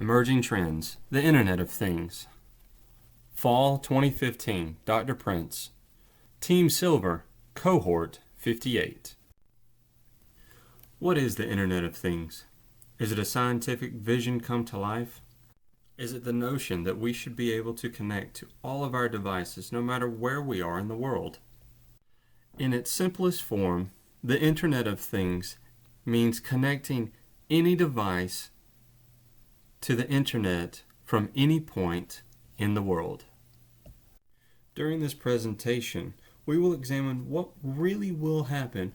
Emerging Trends, the Internet of Things. Fall 2015, Dr. Prince. Team Silver, Cohort 58. What is the Internet of Things? Is it a scientific vision come to life? Is it the notion that we should be able to connect to all of our devices no matter where we are in the world? In its simplest form, the Internet of Things means connecting any device to the Internet from any point in the world. During this presentation, we will examine what really will happen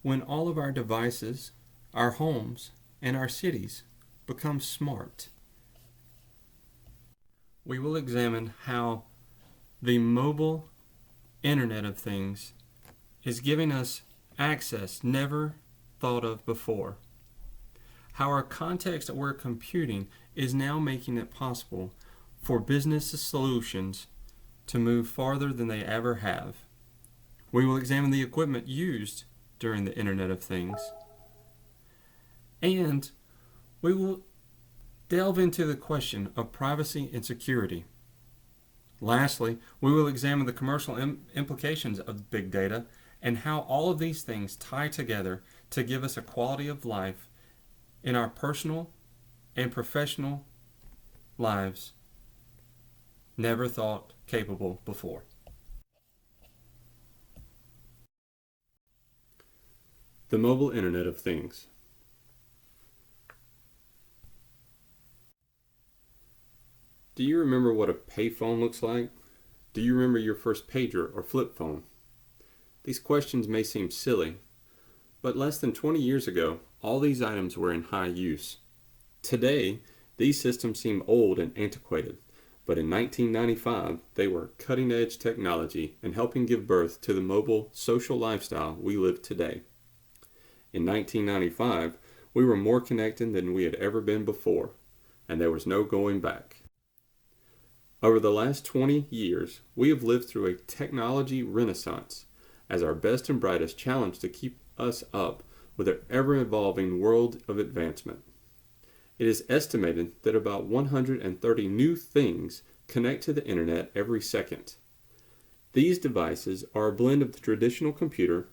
when all of our devices, our homes, and our cities become smart. We will examine how the mobile Internet of Things is giving us access never thought of before. How our context-aware computing is now making it possible for business solutions to move farther than they ever have. We will examine the equipment used during the Internet of Things. And we will delve into the question of privacy and security. Lastly, we will examine the commercial implications of big data and how all of these things tie together to give us a quality of life in our personal and professional lives never thought capable before. The mobile Internet of Things. Do you remember what a payphone looks like? Do you remember your first pager or flip phone? These questions may seem silly, but less than 20 years ago, all these items were in high use. Today, these systems seem old and antiquated, but in 1995, they were cutting-edge technology and helping give birth to the mobile social lifestyle we live today. In 1995, we were more connected than we had ever been before, and there was no going back. Over the last 20 years, we have lived through a technology renaissance as our best and brightest challenge to keep us up with our ever-evolving world of advancement. It is estimated that about 130 new things connect to the Internet every second. These devices are a blend of the traditional computer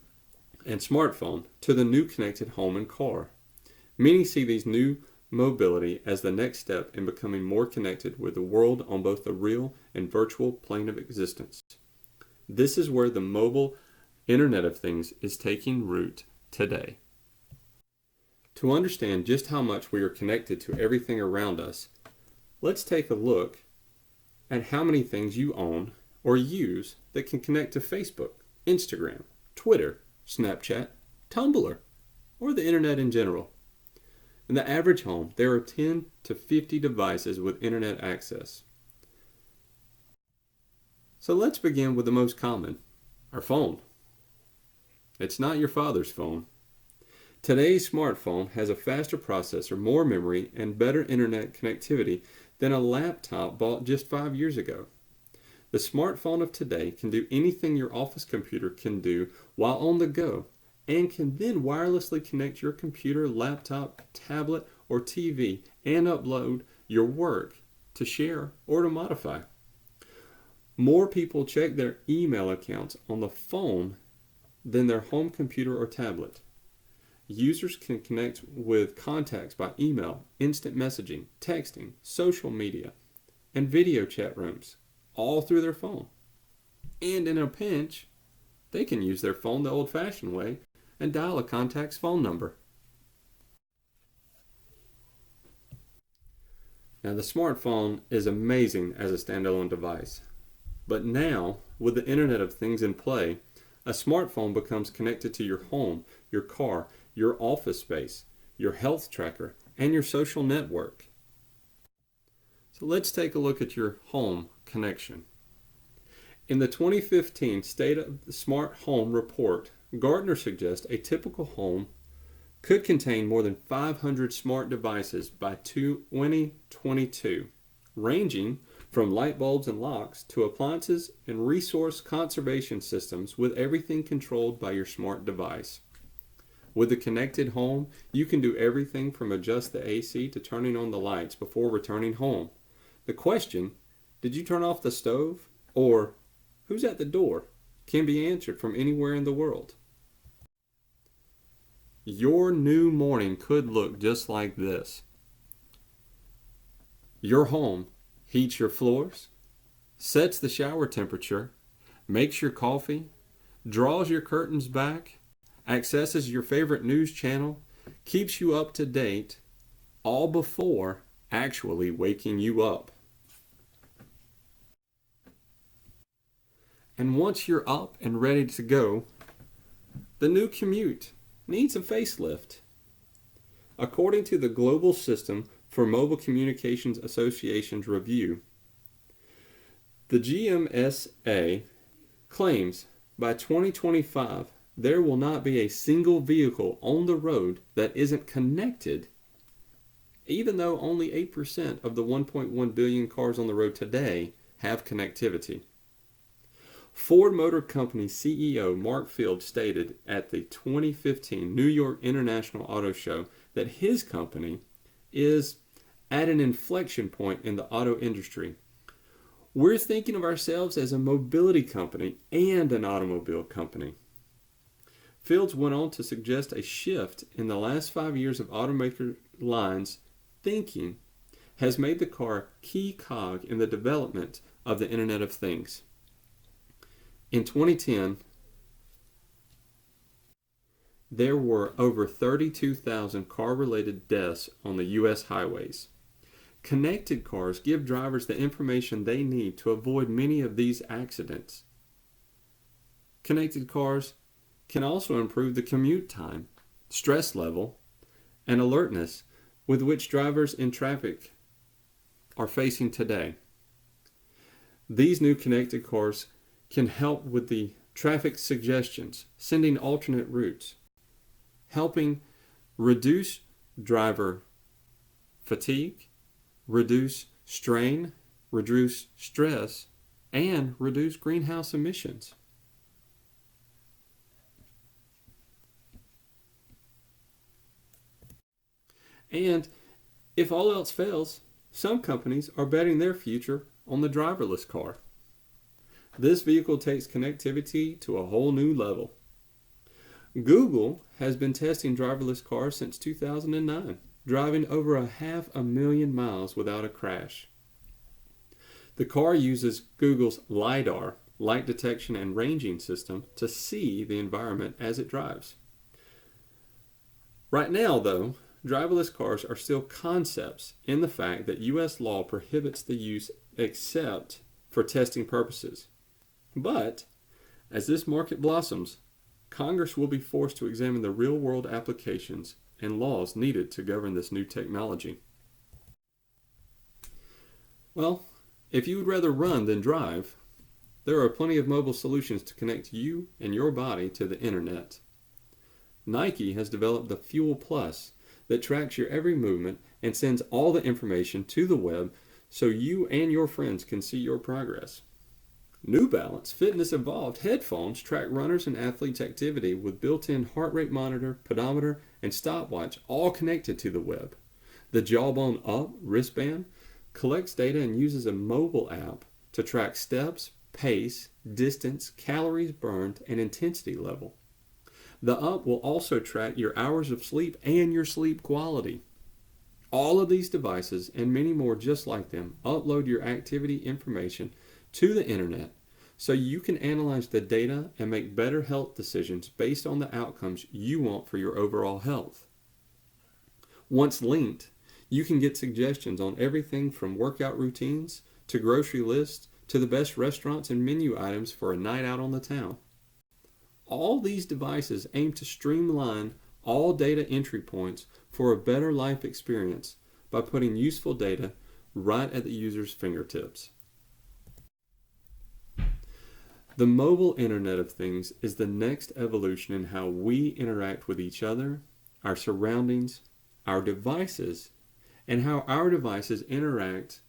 and smartphone to the new connected home and car. Many see these new mobility as the next step in becoming more connected with the world on both the real and virtual plane of existence. This is where the mobile Internet of Things is taking root today. To understand just how much we are connected to everything around us, let's take a look at how many things you own or use that can connect to Facebook, Instagram, Twitter, Snapchat, Tumblr, or the Internet in general. In the average home, there are 10 to 50 devices with Internet access. So let's begin with the most common, our phone. It's not your father's phone. Today's smartphone has a faster processor, more memory, and better internet connectivity than a laptop bought just 5 years ago. The smartphone of today can do anything your office computer can do while on the go, and can then wirelessly connect your computer, laptop, tablet, or TV and upload your work to share or to modify. More people check their email accounts on the phone than their home computer or tablet. Users can connect with contacts by email, instant messaging, texting, social media, and video chat rooms, all through their phone. And in a pinch, they can use their phone the old-fashioned way and dial a contact's phone number. Now, the smartphone is amazing as a standalone device, but now, with the Internet of Things in play, a smartphone becomes connected to your home, your car, your office space, your health tracker, and your social network. So let's take a look at your home connection. In the 2015 State of the Smart Home Report, Gartner suggests a typical home could contain more than 500 smart devices by 2022, ranging from light bulbs and locks to appliances and resource conservation systems, with everything controlled by your smart device. With a connected home, you can do everything from adjust the AC to turning on the lights before returning home. The question, did you turn off the stove? Or, who's at the door? Can be answered from anywhere in the world. Your new morning could look just like this. Your home heats your floors, sets the shower temperature, makes your coffee, draws your curtains back, accesses your favorite news channel, keeps you up to date, all before actually waking you up. And once you're up and ready to go, the new commute needs a facelift. According to the Global System for Mobile Communications Association's review, the GMSA claims by 2025 there will not be a single vehicle on the road that isn't connected, even though only 8% of the 1.1 billion cars on the road today have connectivity. Ford Motor Company CEO Mark Field stated at the 2015 New York International Auto Show that his company is at an inflection point in the auto industry. We're thinking of ourselves as a mobility company and an automobile company. Fields went on to suggest a shift in the last 5 years of automaker lines thinking has made the car key cog in the development of the Internet of Things. In 2010, there were over 32,000 car-related deaths on the U.S. highways. Connected cars give drivers the information they need to avoid many of these accidents. Connected cars can also improve the commute time, stress level, and alertness with which drivers in traffic are facing today. These new connected cars can help with the traffic suggestions, sending alternate routes, helping reduce driver fatigue, reduce strain, reduce stress, and reduce greenhouse emissions. And if all else fails, some companies are betting their future on the driverless car. This vehicle takes connectivity to a whole new level. Google has been testing driverless cars since 2009, driving over 500,000 miles without a crash. The car uses Google's LiDAR, light detection and ranging system, to see the environment as it drives. Right now, though, driverless cars are still concepts in the fact that U.S. law prohibits the use except for testing purposes. But, as this market blossoms, Congress will be forced to examine the real-world applications and laws needed to govern this new technology. Well, if you would rather run than drive, there are plenty of mobile solutions to connect you and your body to the internet. Nike has developed the Fuel Plus that tracks your every movement and sends all the information to the web so you and your friends can see your progress. New Balance Fitness Evolved headphones track runners and athletes' activity with built-in heart rate monitor, pedometer, and stopwatch, all connected to the web. The Jawbone Up wristband collects data and uses a mobile app to track steps, pace, distance, calories burned, and intensity level. The Up will also track your hours of sleep and your sleep quality. All of these devices and many more just like them upload your activity information to the internet so you can analyze the data and make better health decisions based on the outcomes you want for your overall health. Once linked, you can get suggestions on everything from workout routines to grocery lists to the best restaurants and menu items for a night out on the town. All these devices aim to streamline all data entry points for a better life experience by putting useful data right at the user's fingertips. The mobile Internet of Things is the next evolution in how we interact with each other, our surroundings, our devices, and how our devices interact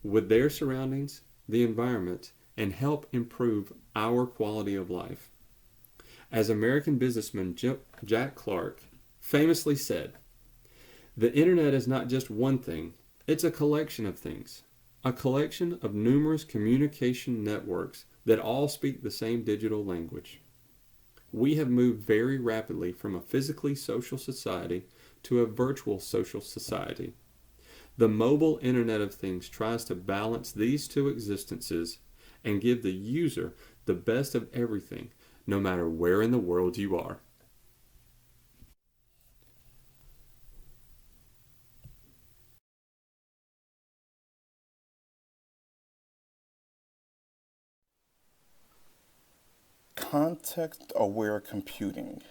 with their surroundings, the environment, and help improve our quality of life. As American businessman Jack Clark famously said, the internet is not just one thing, it's a collection of things. A collection of numerous communication networks that all speak the same digital language. We have moved very rapidly from a physically social society to a virtual social society. The mobile Internet of Things tries to balance these two existences and give the user the best of everything, no matter where in the world you are. Context-aware computing.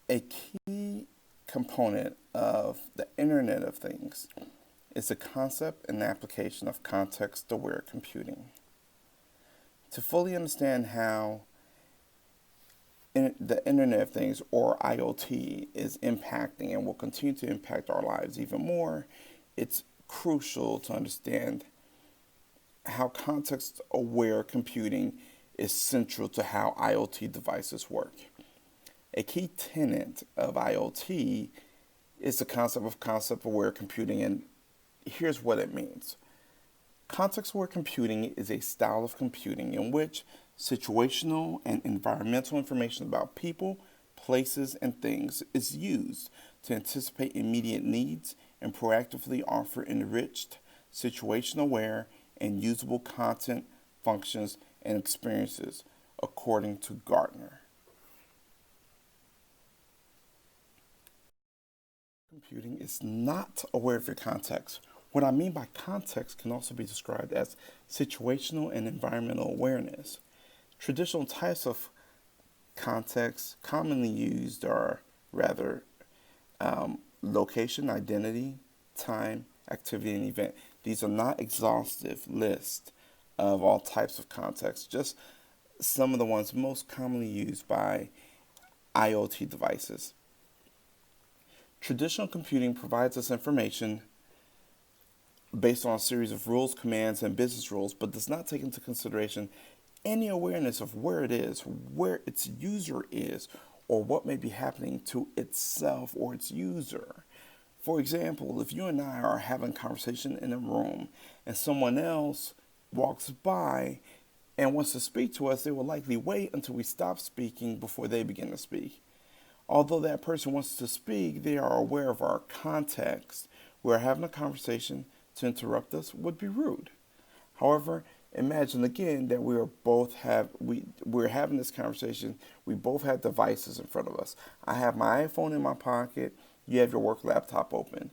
A key component of the Internet of Things is the concept and application of context-aware computing. To fully understand how the Internet of Things, or IoT, is impacting and will continue to impact our lives even more, it's crucial to understand how context-aware computing is central to how IoT devices work. A key tenet of IoT is the concept of concept-aware computing, and here's what it means. Context-aware computing is a style of computing in which situational and environmental information about people, places, and things is used to anticipate immediate needs and proactively offer enriched, situation-aware, and usable content, functions, and experiences, according to Gartner. Computing is not aware of your context. What I mean by context can also be described as situational and environmental awareness. Traditional types of context commonly used are rather location, identity, time, activity, and event. These are not exhaustive lists of all types of context, just some of the ones most commonly used by IoT devices. Traditional computing provides us information based on a series of rules, commands, and business rules, but does not take into consideration any awareness of where it is, where its user is, or what may be happening to itself or its user. For example, if you and I are having a conversation in a room and someone else walks by and wants to speak to us, they will likely wait until we stop speaking before they begin to speak. Although that person wants to speak, they are aware of our context. We're having a conversation. To interrupt us would be rude. However, imagine again that we're having this conversation. We both have devices in front of us. I have my iPhone in my pocket. You have your work laptop open,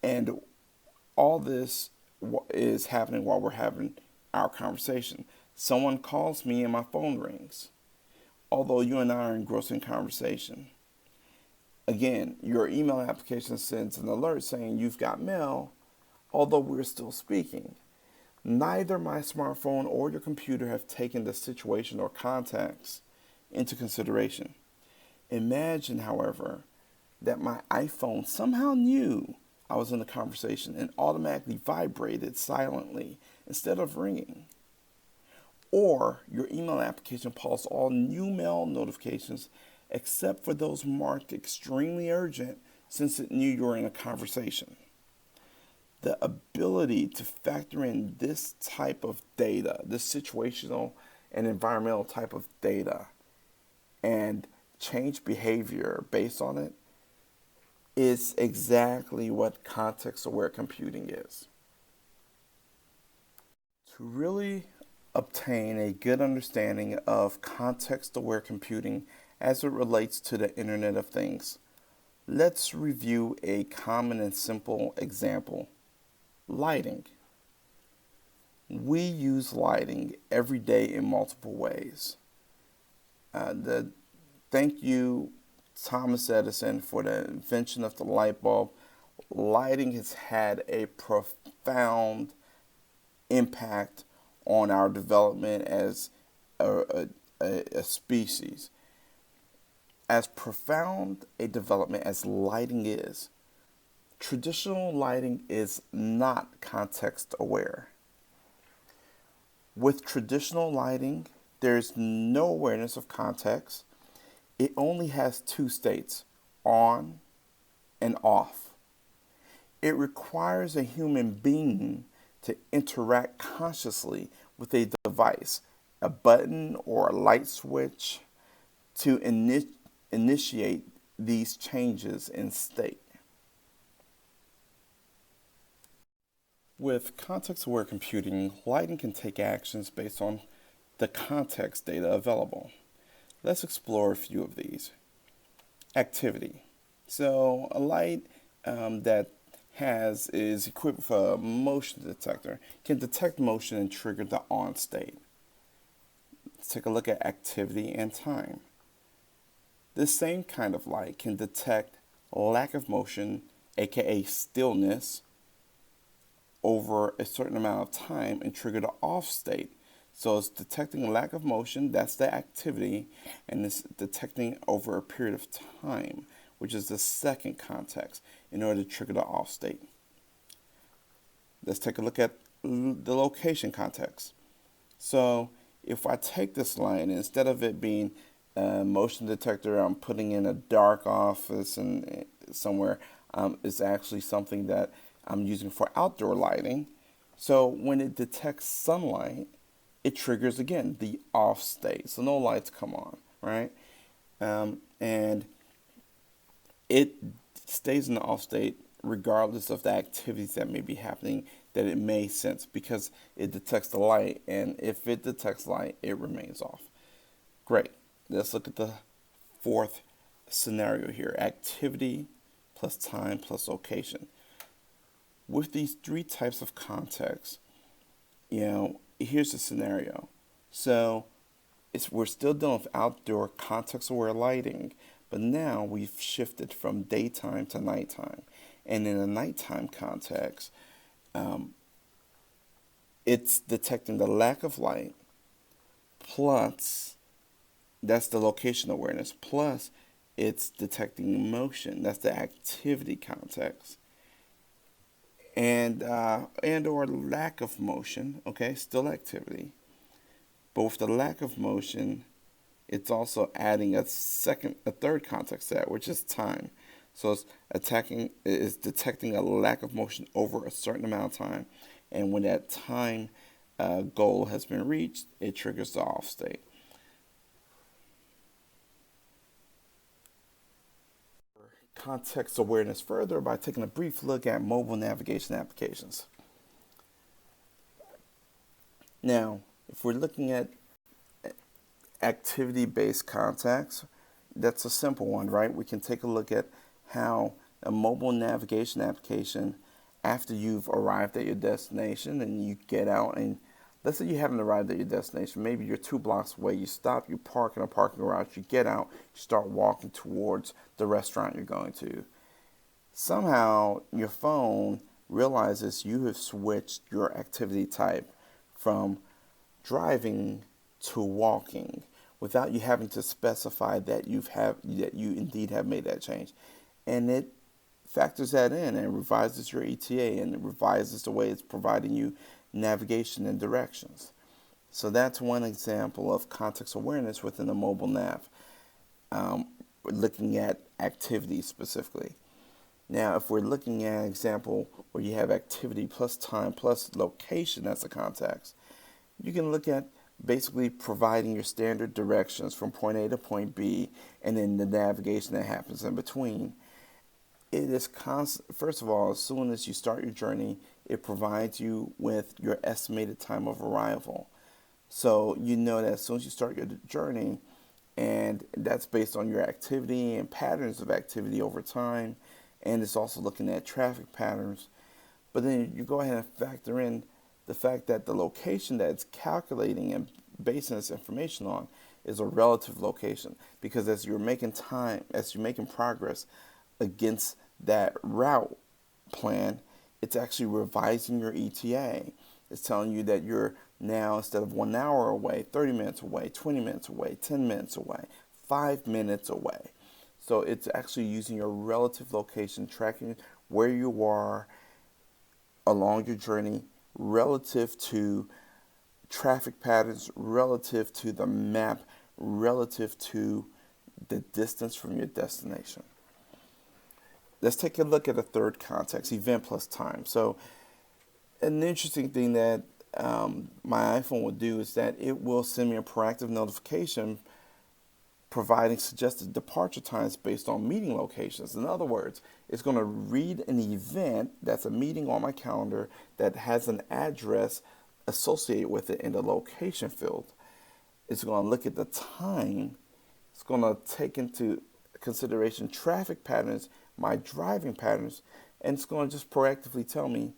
and all this is happening while we're having our conversation. Someone calls me and my phone rings, although you and I are engrossing conversation. Again, your email application sends an alert saying you've got mail, although we're still speaking. Neither my smartphone or your computer have taken the situation or context into consideration. Imagine, however, that my iPhone somehow knew I was in a conversation and automatically vibrated silently instead of ringing. Or your email application paused all new mail notifications except for those marked extremely urgent since it knew you were in a conversation. The ability to factor in this type of data, this situational and environmental type of data, and change behavior based on it is exactly what context-aware computing is. To really obtain a good understanding of context-aware computing as it relates to the Internet of Things, let's review a common and simple example: lighting. We use lighting every day in multiple ways. Thank you, Thomas Edison, for the invention of the light bulb. Lighting has had a profound impact on our development as a species. As profound a development as lighting is, traditional lighting is not context aware. With traditional lighting, there's no awareness of context. It only has two states, on and off. It requires a human being to interact consciously with a device, a button or a light switch, to initiate these changes in state. With context-aware computing, lighting can take actions based on the context data available. Let's explore a few of these. Activity. So a light that is equipped with a motion detector can detect motion and trigger the on state. Let's take a look at activity and time. This same kind of light can detect lack of motion, aka stillness, over a certain amount of time and trigger the off state. So it's detecting lack of motion, that's the activity, and it's detecting over a period of time, which is the second context, in order to trigger the off state. Let's take a look at the location context. So if I take this light, and instead of it being a motion detector, I'm putting in a dark office and somewhere, it's actually something that I'm using for outdoor lighting. So when it detects sunlight, it triggers again the off state. So no lights come on, right? And it stays in the off state regardless of the activities that may be happening that it may sense, because it detects the light, and if it detects light, it remains off. Great. Let's look at the fourth scenario here: activity plus time plus location. With these three types of context, here's the scenario. So we're still dealing with outdoor context-aware lighting, but now we've shifted from daytime to nighttime. And in a nighttime context, it's detecting the lack of light, plus that's the location awareness, plus it's detecting motion, that's the activity context, and or lack of motion, okay, still activity. But with the lack of motion, it's also adding a third context to that, which is time. So it's detecting a lack of motion over a certain amount of time, and when that time goal has been reached, it triggers the off state. Context awareness further by taking a brief look at mobile navigation applications. Now, if we're looking at activity-based context, that's a simple one, right? We can take a look at how a mobile navigation application, after you've arrived at your destination and you get out, and let's say you haven't arrived at your destination, maybe you're 2 blocks away, you stop, you park in a parking garage, you get out, you start walking towards the restaurant you're going to. Somehow your phone realizes you have switched your activity type from driving to walking without you having to specify that you indeed have made that change. And it factors that in and revises your ETA, and it revises the way it's providing you navigation and directions. So that's one example of context awareness within a mobile nav, looking at activity specifically. Now, if we're looking at an example where you have activity plus time plus location as a context, you can look at basically providing your standard directions from point A to point B, and then the navigation that happens in between. It is first of all, as soon as you start your journey, it provides you with your estimated time of arrival. So you know that as soon as you start your journey, and that's based on your activity and patterns of activity over time, and it's also looking at traffic patterns. But then you go ahead and factor in the fact that the location that it's calculating and basing this information on is a relative location, because as you're making progress against that route plan, it's actually revising your ETA. It's telling you that you're now, instead of 1 hour away, 30 minutes away, 20 minutes away, 10 minutes away, 5 minutes away. So it's actually using your relative location, tracking where you are along your journey relative to traffic patterns relative to the map, relative to the distance from your destination. Let's take a look at a third context, event plus time. So an interesting thing that my iPhone will do is that it will send me a proactive notification providing suggested departure times based on meeting locations. In other words, it's going to read an event that's a meeting on my calendar that has an address associated with it in the location field. It's going to look at the time. It's going to take into consideration traffic patterns, my driving patterns, and it's going to just proactively tell me,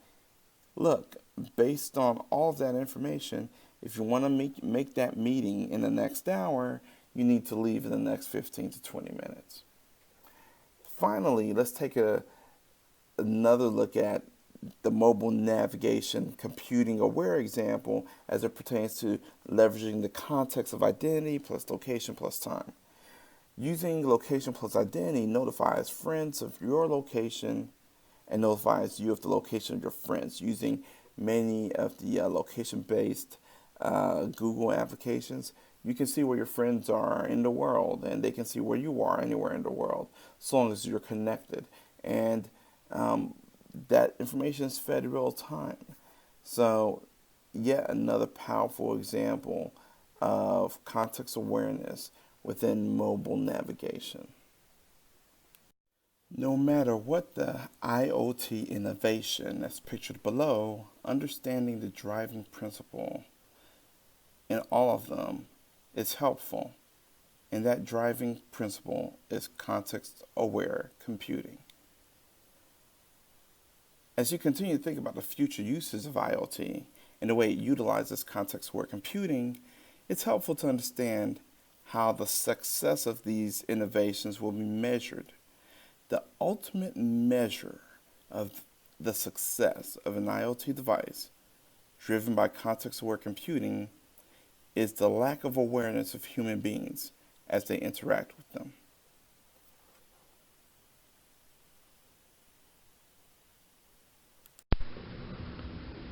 look, based on all of that information, if you want to make that meeting in the next hour, you need to leave in the next 15 to 20 minutes. Finally, let's take another look at the mobile navigation computing aware example as it pertains to leveraging the context of identity plus location plus time. Using location plus identity notifies friends of your location and notifies you of the location of your friends using many of the location-based Google applications. You can see where your friends are in the world, and they can see where you are anywhere in the world, so long as you're connected. And that information is fed real time. So, yet another powerful example of context awareness within mobile navigation. No matter what the IoT innovation that's pictured below, understanding the driving principle in all of them is helpful, and that driving principle is context-aware computing. As you continue to think about the future uses of IoT and the way it utilizes context-aware computing, it's helpful to understand how the success of these innovations will be measured. The ultimate measure of the success of an IoT device driven by context-aware computing is the lack of awareness of human beings as they interact with them.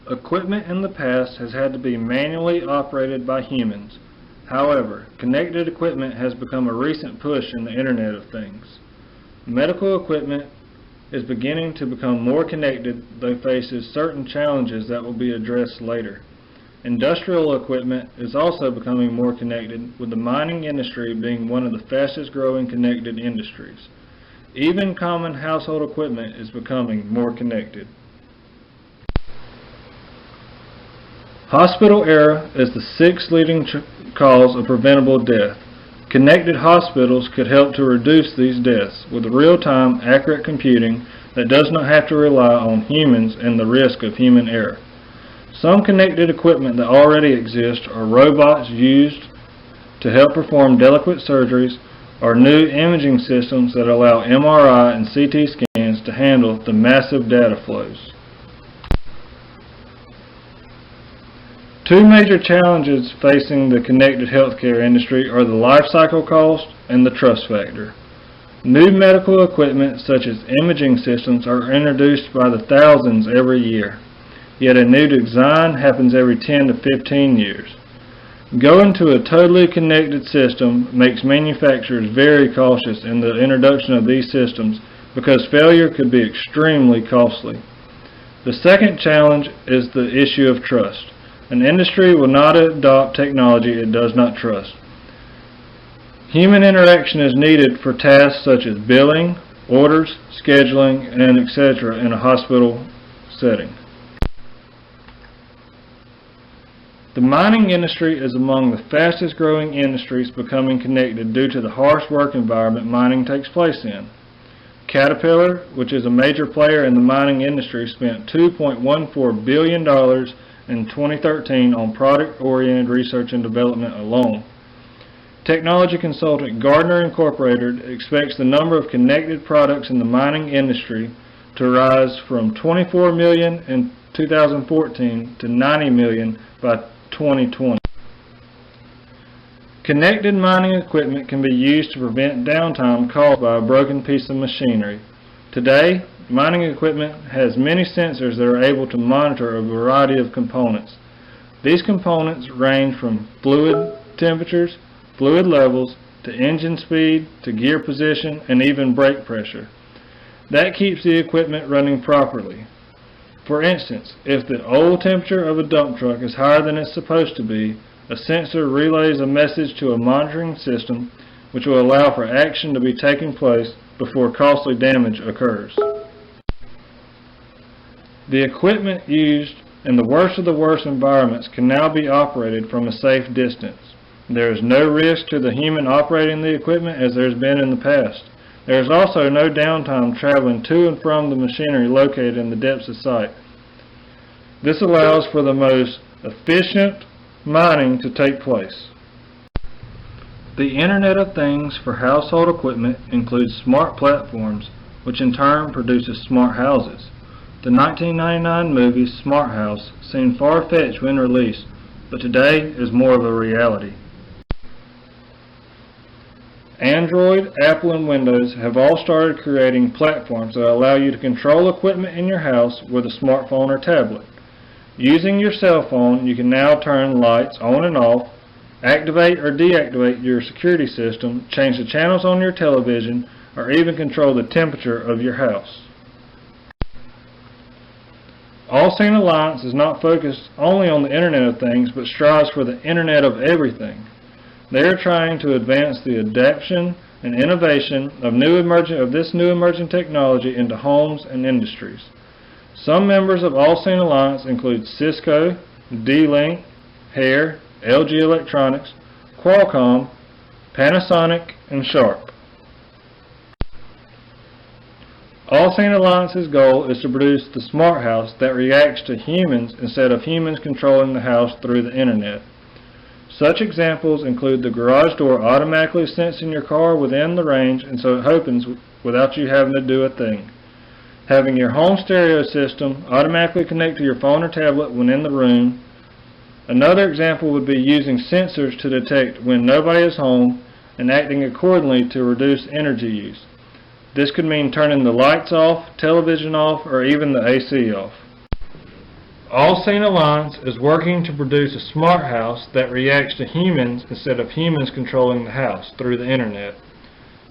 Equipment in the past has had to be manually operated by humans. However, connected equipment has become a recent push in the Internet of Things. Medical equipment is beginning to become more connected, though faces certain challenges that will be addressed later. Industrial equipment is also becoming more connected, with the mining industry being one of the fastest growing connected industries. Even common household equipment is becoming more connected. Hospital error is the sixth leading cause of preventable death. Connected hospitals could help to reduce these deaths with real-time, accurate computing that does not have to rely on humans and the risk of human error. Some connected equipment that already exists are robots used to help perform delicate surgeries, or new imaging systems that allow MRI and CT scans to handle the massive data flows. Two major challenges facing the connected healthcare industry are the life cycle cost and the trust factor. New medical equipment such as imaging systems are introduced by the thousands every year, yet a new design happens every 10 to 15 years. Going to a totally connected system makes manufacturers very cautious in the introduction of these systems because failure could be extremely costly. The second challenge is the issue of trust. An industry will not adopt technology it does not trust. Human interaction is needed for tasks such as billing, orders, scheduling, and etc. in a hospital setting. The mining industry is among the fastest growing industries becoming connected due to the harsh work environment mining takes place in. Caterpillar, which is a major player in the mining industry, spent $2.14 billion in 2013 on product-oriented research and development alone. Technology consultant Gardner Incorporated expects the number of connected products in the mining industry to rise from 24 million in 2014 to 90 million by 2020. Connected mining equipment can be used to prevent downtime caused by a broken piece of machinery. Today, mining equipment has many sensors that are able to monitor a variety of components. These components range from fluid temperatures, fluid levels, to engine speed, to gear position, and even brake pressure. That keeps the equipment running properly. For instance, if the oil temperature of a dump truck is higher than it's supposed to be, a sensor relays a message to a monitoring system which will allow for action to be taking place before costly damage occurs. The equipment used in the worst of the worst environments can now be operated from a safe distance. There is no risk to the human operating the equipment as there has been in the past. There is also no downtime traveling to and from the machinery located in the depths of sight. This allows for the most efficient mining to take place. The Internet of Things for household equipment includes smart platforms, which in turn produces smart houses. The 1999 movie Smart House seemed far-fetched when released, but today is more of a reality. Android, Apple, and Windows have all started creating platforms that allow you to control equipment in your house with a smartphone or tablet. Using your cell phone, you can now turn lights on and off, activate or deactivate your security system, change the channels on your television, or even control the temperature of your house. All Seen Alliance is not focused only on the Internet of Things, but strives for the Internet of Everything. They are trying to advance the adaptation and innovation of this new emerging technology into homes and industries. Some members of All Seen Alliance include Cisco, D-Link, Haier, LG Electronics, Qualcomm, Panasonic, and Sharp. All Seen Alliance's goal is to produce the smart house that reacts to humans instead of humans controlling the house through the Internet. Such examples include the garage door automatically sensing your car within the range and so it opens without you having to do a thing. Having your home stereo system automatically connect to your phone or tablet when in the room. Another example would be using sensors to detect when nobody is home and acting accordingly to reduce energy use. This could mean turning the lights off, television off, or even the AC off. All Seen Alliance is working to produce a smart house that reacts to humans instead of humans controlling the house through the Internet.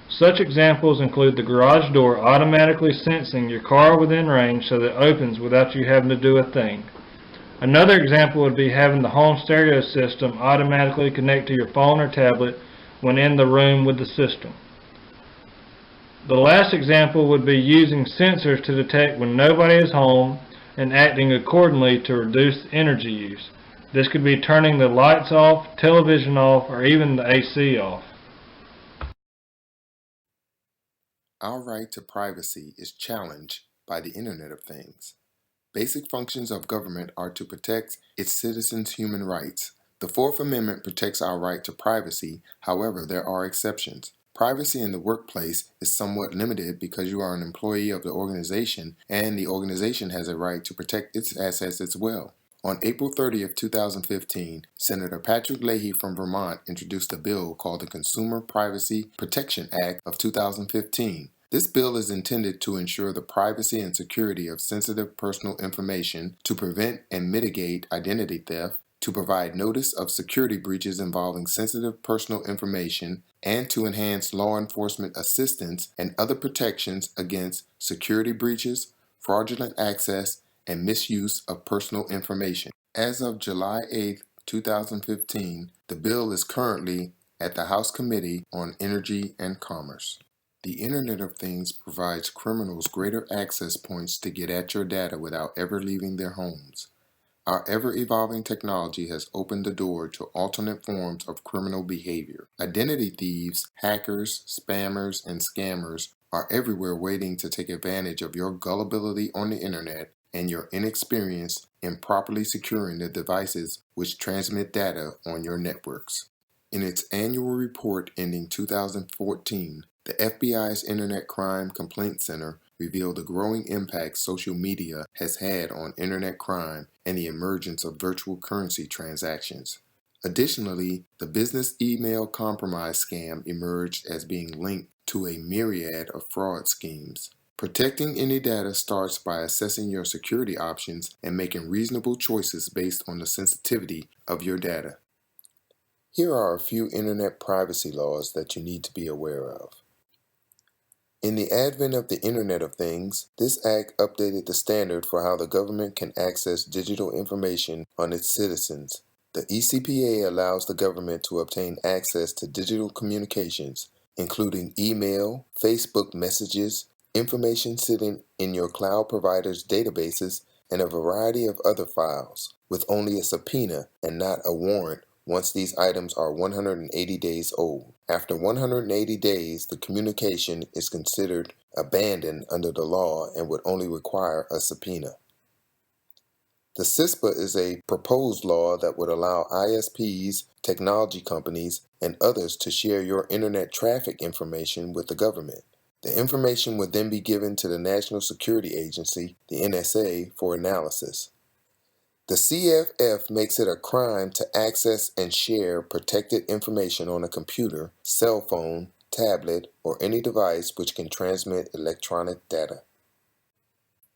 Such examples include the garage door automatically sensing your car within range so that it opens without you having to do a thing. Another example would be having the home stereo system automatically connect to your phone or tablet when in the room with the system. The last example would be using sensors to detect when nobody is home and acting accordingly to reduce energy use. This could be turning the lights off, television off, or even the AC off. Our right to privacy is challenged by the Internet of Things. Basic functions of government are to protect its citizens' human rights. The Fourth Amendment protects our right to privacy, however, there are exceptions. Privacy in the workplace is somewhat limited because you are an employee of the organization and the organization has a right to protect its assets as well. On April 30th, 2015, Senator Patrick Leahy from Vermont introduced a bill called the Consumer Privacy Protection Act of 2015. This bill is intended to ensure the privacy and security of sensitive personal information, to prevent and mitigate identity theft, to provide notice of security breaches involving sensitive personal information, and to enhance law enforcement assistance and other protections against security breaches, fraudulent access, and misuse of personal information. As of July 8, 2015, the bill is currently at the House Committee on Energy and Commerce. The Internet of Things provides criminals greater access points to get at your data without ever leaving their homes. Our ever-evolving technology has opened the door to alternate forms of criminal behavior. Identity thieves, hackers, spammers, and scammers are everywhere waiting to take advantage of your gullibility on the Internet and your inexperience in properly securing the devices which transmit data on your networks. In its annual report ending 2014, the FBI's Internet Crime Complaint Center revealed the growing impact social media has had on internet crime and the emergence of virtual currency transactions. Additionally, the business email compromise scam emerged as being linked to a myriad of fraud schemes. Protecting any data starts by assessing your security options and making reasonable choices based on the sensitivity of your data. Here are a few Internet privacy laws that you need to be aware of. In the advent of the Internet of Things, this act updated the standard for how the government can access digital information on its citizens. The ECPA allows the government to obtain access to digital communications, including email, Facebook messages, information sitting in your cloud provider's databases, and a variety of other files, with only a subpoena and not a warrant once these items are 180 days old. After 180 days, the communication is considered abandoned under the law and would only require a subpoena. The CISPA is a proposed law that would allow ISPs, technology companies, and others to share your internet traffic information with the government. The information would then be given to the National Security Agency, the NSA, for analysis. The CFF makes it a crime to access and share protected information on a computer, cell phone, tablet, or any device which can transmit electronic data.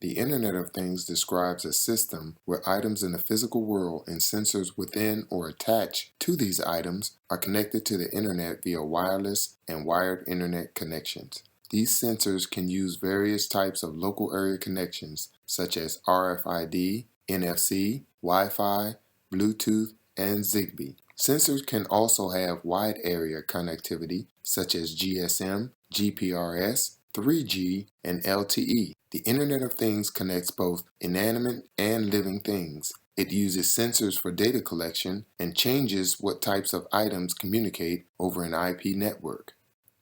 The Internet of Things describes a system where items in the physical world and sensors within or attached to these items are connected to the Internet via wireless and wired Internet connections. These sensors can use various types of local area connections such as RFID, NFC, Wi-Fi, Bluetooth, and Zigbee. Sensors can also have wide area connectivity such as GSM, GPRS, 3G, and LTE. The Internet of Things connects both inanimate and living things. It uses sensors for data collection and changes what types of items communicate over an IP network.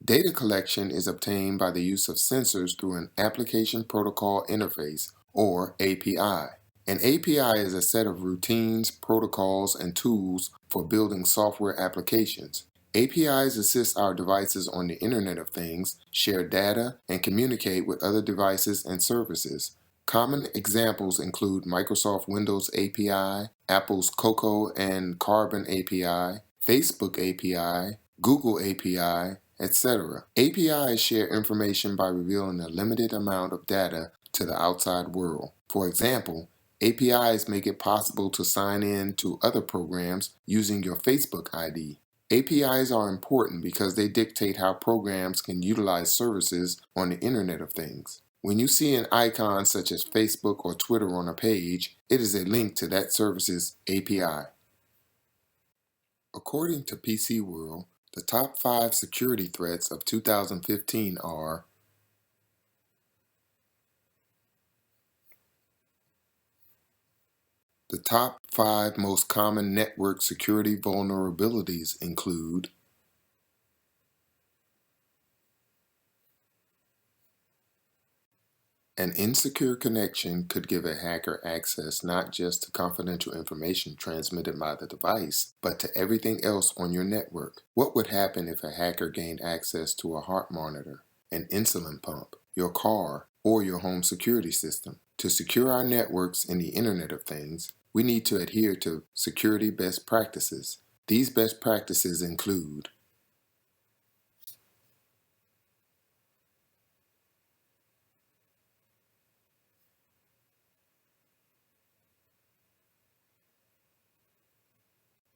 Data collection is obtained by the use of sensors through an Application Protocol Interface, or API. An API is a set of routines, protocols, and tools for building software applications. APIs assist our devices on the Internet of Things, share data, and communicate with other devices and services. Common examples include Microsoft Windows API, Apple's Cocoa and Carbon API, Facebook API, Google API, etc. APIs share information by revealing a limited amount of data to the outside world. For example, APIs make it possible to sign in to other programs using your Facebook ID. APIs are important because they dictate how programs can utilize services on the Internet of Things. When you see an icon such as Facebook or Twitter on a page, it is a link to that service's API. According to PC World, the top 5 security threats of 2015 are: the top 5 most common network security vulnerabilities include: an insecure connection could give a hacker access not just to confidential information transmitted by the device, but to everything else on your network. What would happen if a hacker gained access to a heart monitor, an insulin pump, your car, or your home security system? To secure our networks in the Internet of Things, we need to adhere to security best practices. These best practices include: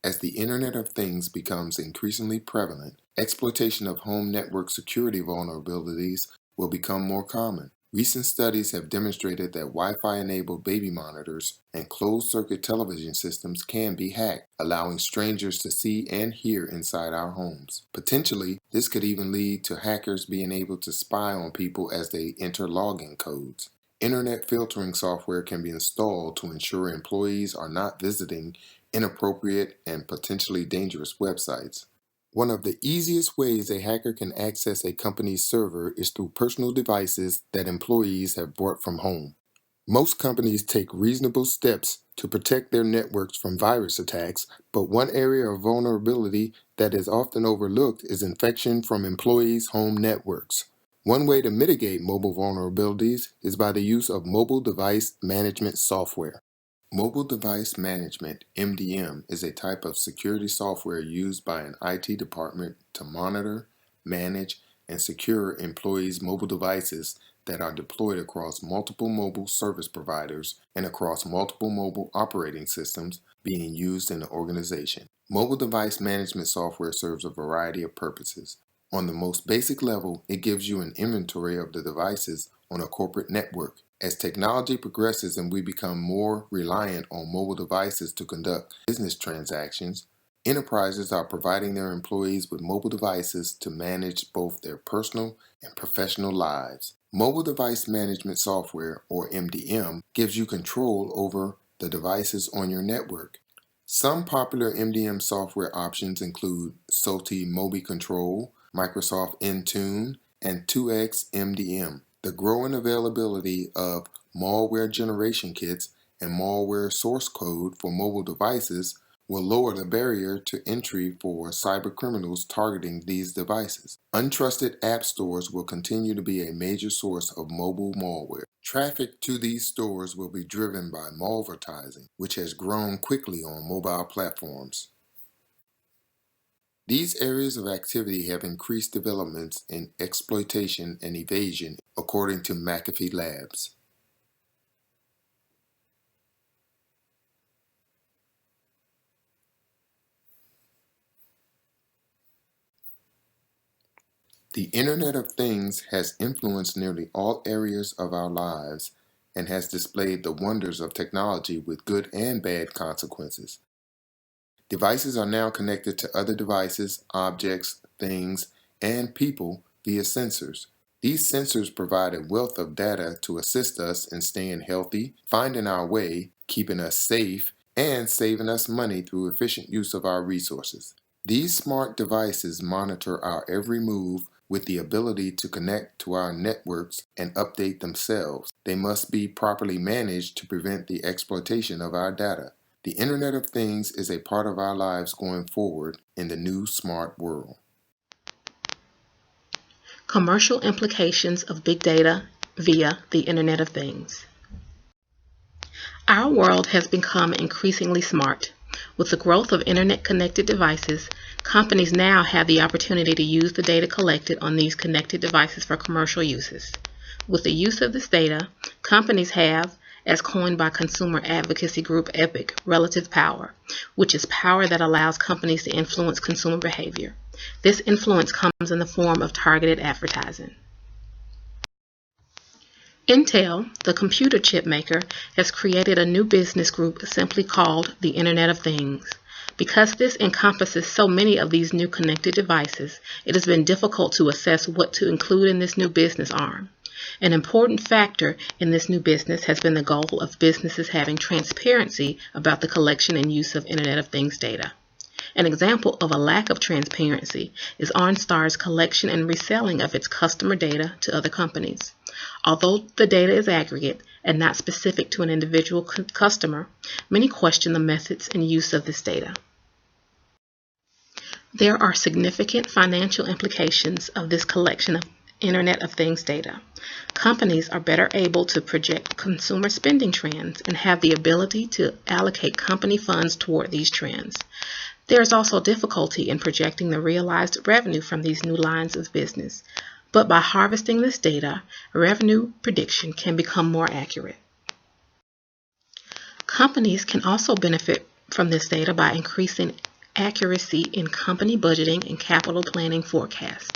as the Internet of Things becomes increasingly prevalent, exploitation of home network security vulnerabilities will become more common. Recent studies have demonstrated that Wi-Fi-enabled baby monitors and closed-circuit television systems can be hacked, allowing strangers to see and hear inside our homes. Potentially, this could even lead to hackers being able to spy on people as they enter login codes. Internet filtering software can be installed to ensure employees are not visiting inappropriate and potentially dangerous websites. One of the easiest ways a hacker can access a company's server is through personal devices that employees have brought from home. Most companies take reasonable steps to protect their networks from virus attacks, but one area of vulnerability that is often overlooked is infection from employees' home networks. One way to mitigate mobile vulnerabilities is by the use of mobile device management software. Mobile Device Management, MDM, is a type of security software used by an IT department to monitor, manage, and secure employees' mobile devices that are deployed across multiple mobile service providers and across multiple mobile operating systems being used in the organization. Mobile device management software serves a variety of purposes. On the most basic level, it gives you an inventory of the devices on a corporate network. As technology progresses and we become more reliant on mobile devices to conduct business transactions, enterprises are providing their employees with mobile devices to manage both their personal and professional lives. Mobile device management software, or MDM, gives you control over the devices on your network. Some popular MDM software options include SOTI Mobi Control, Microsoft Intune, and 2X MDM. The growing availability of malware generation kits and malware source code for mobile devices will lower the barrier to entry for cybercriminals targeting these devices. Untrusted app stores will continue to be a major source of mobile malware. Traffic to these stores will be driven by malvertising, which has grown quickly on mobile platforms. These areas of activity have increased developments in exploitation and evasion, according to McAfee Labs. The Internet of Things has influenced nearly all areas of our lives and has displayed the wonders of technology with good and bad consequences. Devices are now connected to other devices, objects, things, and people via sensors. These sensors provide a wealth of data to assist us in staying healthy, finding our way, keeping us safe, and saving us money through efficient use of our resources. These smart devices monitor our every move with the ability to connect to our networks and update themselves. They must be properly managed to prevent the exploitation of our data. The Internet of Things is a part of our lives going forward in the new smart world. Commercial implications of big data via the Internet of Things. Our world has become increasingly smart. With the growth of internet-connected devices, companies now have the opportunity to use the data collected on these connected devices for commercial uses. With the use of this data, companies have, as coined by consumer advocacy group EPIC, relative power, which is power that allows companies to influence consumer behavior. This influence comes in the form of targeted advertising. Intel, the computer chip maker, has created a new business group simply called the Internet of Things. Because this encompasses so many of these new connected devices, it has been difficult to assess what to include in this new business arm. An important factor in this new business has been the goal of businesses having transparency about the collection and use of Internet of Things data. An example of a lack of transparency is OnStar's collection and reselling of its customer data to other companies. Although the data is aggregate and not specific to an individual customer, many question the methods and use of this data. There are significant financial implications of this collection of Internet of Things data. Companies are better able to project consumer spending trends and have the ability to allocate company funds toward these trends. There is also difficulty in projecting the realized revenue from these new lines of business, but by harvesting this data, revenue prediction can become more accurate. Companies can also benefit from this data by increasing accuracy in company budgeting and capital planning forecasts.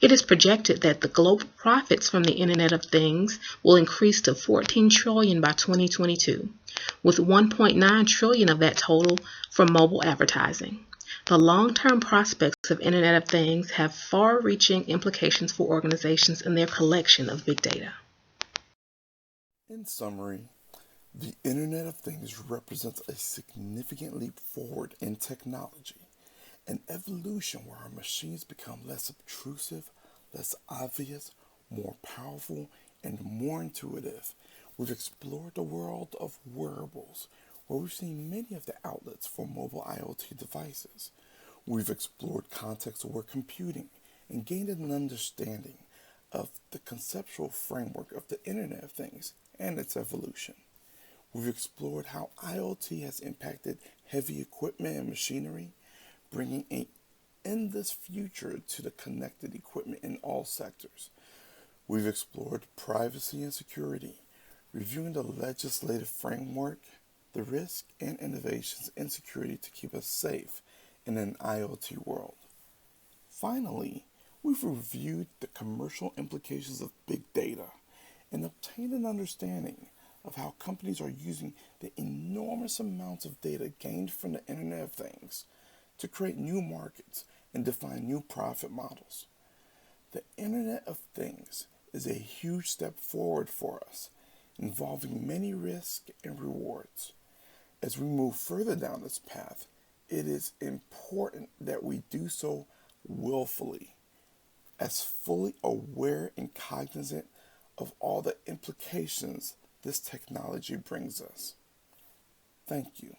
It is projected that the global profits from the Internet of Things will increase to $14 trillion by 2022, with $1.9 trillion of that total from mobile advertising. The long-term prospects of Internet of Things have far-reaching implications for organizations in their collection of big data. In summary, the Internet of Things represents a significant leap forward in technology, an evolution where our machines become less obtrusive, less obvious, more powerful, and more intuitive. We've explored the world of wearables, where we've seen many of the outlets for mobile IoT devices. We've explored context-aware computing and gained an understanding of the conceptual framework of the Internet of Things and its evolution. We've explored how IoT has impacted heavy equipment and machinery, bringing an endless future to the connected equipment in all sectors. We've explored privacy and security, reviewing the legislative framework, the risks and innovations in security to keep us safe in an IoT world. Finally, we've reviewed the commercial implications of big data and obtained an understanding of how companies are using the enormous amounts of data gained from the Internet of Things to create new markets and define new profit models. The Internet of Things is a huge step forward for us, involving many risks and rewards. As we move further down this path, it is important that we do so willfully, as fully aware and cognizant of all the implications this technology brings us. Thank you.